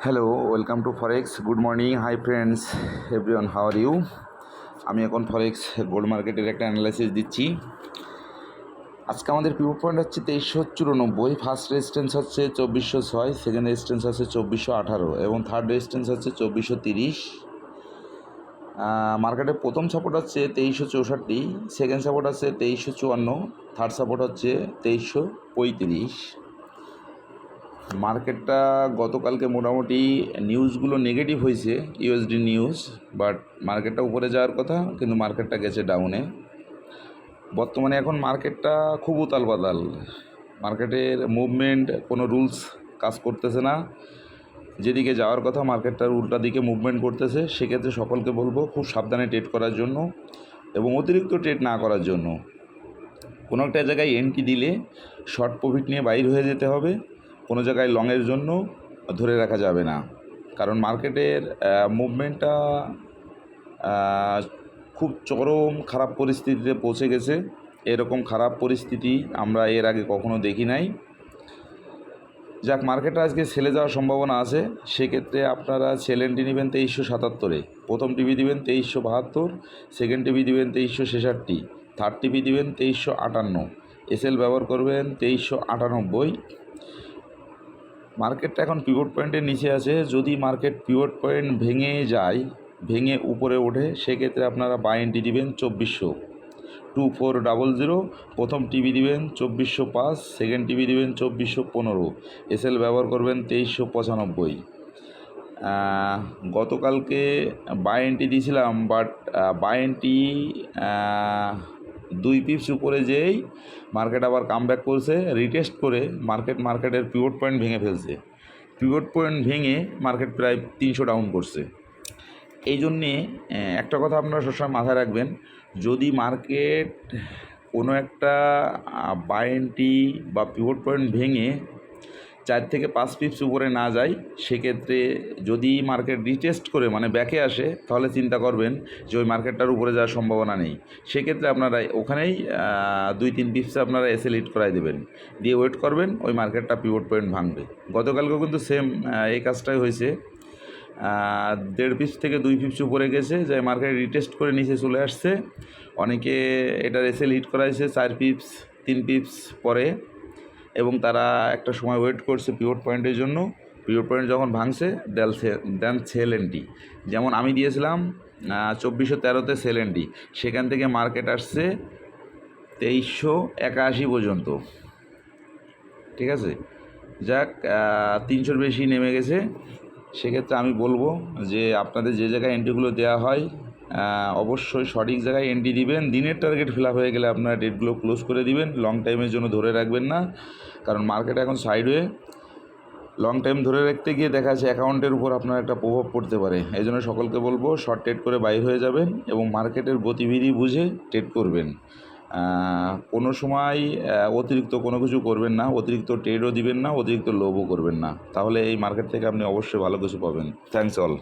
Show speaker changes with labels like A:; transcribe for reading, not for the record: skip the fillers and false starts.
A: Hello, welcome to forex. Good morning, hi friends, everyone, how are you? আমি এখন ফরেক্স gold মার্কেটের একটা analysis দিচ্ছি। আজকে আমাদের পিভট পয়েন্ট হচ্ছে 2394, ফার্স্ট রেজিস্ট্যান্স হচ্ছে 2406, সেকেন্ড রেজিস্ট্যান্স হচ্ছে 2418 এবং থার্ড রেজিস্ট্যান্স হচ্ছে 2430। মার্কেটের প্রথম সাপোর্ট হচ্ছে 2364, সেকেন্ড সাপোর্ট হচ্ছে 2354, থার্ড সাপোর্ট হচ্ছে 2335। মার্কেটটা গতকালকে মোটামুটি নিউজগুলো নেগেটিভ হয়েছে, ইউএসডি নিউজ, বাট মার্কেটটা উপরে যাওয়ার কথা, কিন্তু মার্কেটটা গেছে ডাউনে। বর্তমানে এখন মার্কেটটা খুব উতাল পাতাল, মার্কেটের মুভমেন্ট কোনো রুলস কাজ করতেছে না। যেদিকে যাওয়ার কথা মার্কেটটার উল্টা দিকে মুভমেন্ট করতেছে। সেক্ষেত্রে সকলকে বলবো খুব সাবধানে ট্রেড করার জন্য এবং অতিরিক্ত ট্রেড না করার জন্য। কোনো একটা জায়গায় এন্ট্রি দিলে শর্ট প্রফিট নিয়ে বাইর হয়ে যেতে হবে, কোনো জায়গায় লংয়ের জন্য ধরে রাখা যাবে না। কারণ মার্কেটের মুভমেন্টটা খুব চরম খারাপ পরিস্থিতিতে পৌঁছে গেছে। এরকম খারাপ পরিস্থিতি আমরা এর আগে কখনো দেখি নাই। যাক, মার্কেটে আজকে সেলে যাওয়ার সম্ভাবনা আছে। সেক্ষেত্রে আপনারা সেল এন্ট্রি নেবেন 2377-এ, প্রথম টিভি দিবেন 2372, সেকেন্ড টিভি দিবেন 2366, থার্ড টিভি দিবেন 2358, এসএল ব্যবহার করবেন 2398। মার্কেটটা এখন পিভট পয়েন্টের নিচে আছে। যদি মার্কেট পিভট পয়েন্ট ভেঙে যায়, ভেঙে উপরে ওঠে, সেক্ষেত্রে আপনারা বাই এন্ট্রি দিবেন 2400, প্রথম টিভি দিবেন 2405, সেকেন্ড টিভি দিবেন 2415, এসএল ব্যবহার করবেন 2395। গতকালকে বাই এন্ট্রি দিয়েছিলাম, বাট বাই এন্ট্রি 2 পিপস উপরে যেই মার্কেট আবার কামব্যাক করছে, রিটেস্ট করে মার্কেটের পিভট পয়েন্ট ভেঙে ফেলছে। পিভট পয়েন্ট ভেঙে মার্কেট প্রায় 300 ডাউন করছে। এই জন্যে একটা কথা আপনারা সবসময় মাথায় রাখবেন, যদি মার্কেট কোনো একটা বাই এন্ট্রি বা পিভট পয়েন্ট ভেঙে 4 থেকে 5 পিপস উপরে না যায়, সেক্ষেত্রে যদি মার্কেট রিটেস্ট করে মানে ব্যাকে আসে, তাহলে চিন্তা করবেন যে ওই মার্কেটটার উপরে যাওয়ার সম্ভাবনা নেই। সেক্ষেত্রে আপনারা ওখানেই 2-3 পিপসে আপনারা এসএল হিট করাই দেবেন, দিয়ে ওয়েট করবেন ওই মার্কেটটা পিভট পয়েন্ট ভাঙবে। গতকালকেও কিন্তু সেম এই কাজটাই হয়েছে। 1.5 পিপস থেকে 2 পিপস উপরে গেছে, যে মার্কেট রিটেস্ট করে নিচে চলে আসছে। অনেকে এটার এসএল হিট করাইছে 4 পিপস 3 পিপস পরে, এবং তারা একটা সময় ওয়েট করছে পিভট পয়েন্টের জন্য। পিভট পয়েন্ট যখন ভাঙছে দেন সেল এন্ট্রি, যেমন আমি দিয়েছিলাম 2413-তে সেল এন্ট্রি, সেখান থেকে মার্কেট আসছে 2381 পর্যন্ত। ঠিক আছে, যাক, 300-র বেশি নেমে গেছে। সেক্ষেত্রে আমি বলবো যে আপনাদের যে জায়গায় এন্ট্রিগুলো দেওয়া হয়, অবশ্যই সঠিক জায়গায় এন্ট্রি দিবেন। দিনের টার্গেট ফিল আপ হয়ে গেলে আপনারা ডেটগুলো ক্লোজ করে দিবেন, লং টাইমের জন্য ধরে রাখবেন না। কারণ মার্কেট এখন সাইডওয়ে, লং টাইম ধরে রাখতে গিয়ে দেখা যাচ্ছে অ্যাকাউন্টের উপর আপনার একটা প্রভাব পড়তে পারে। এই জন্য সকলকে বলবো শর্ট ট্রেড করে বাইর হয়ে যাবেন এবং মার্কেটের গতিবিধি বুঝে ট্রেড করবেন। কোনো সময় অতিরিক্ত কোনো কিছু করবেন না, অতিরিক্ত ট্রেডও দিবেন না, অতিরিক্ত লোভও করবেন না, তাহলে এই মার্কেট থেকে আপনি অবশ্যই ভালো কিছু পাবেন। Thanks all.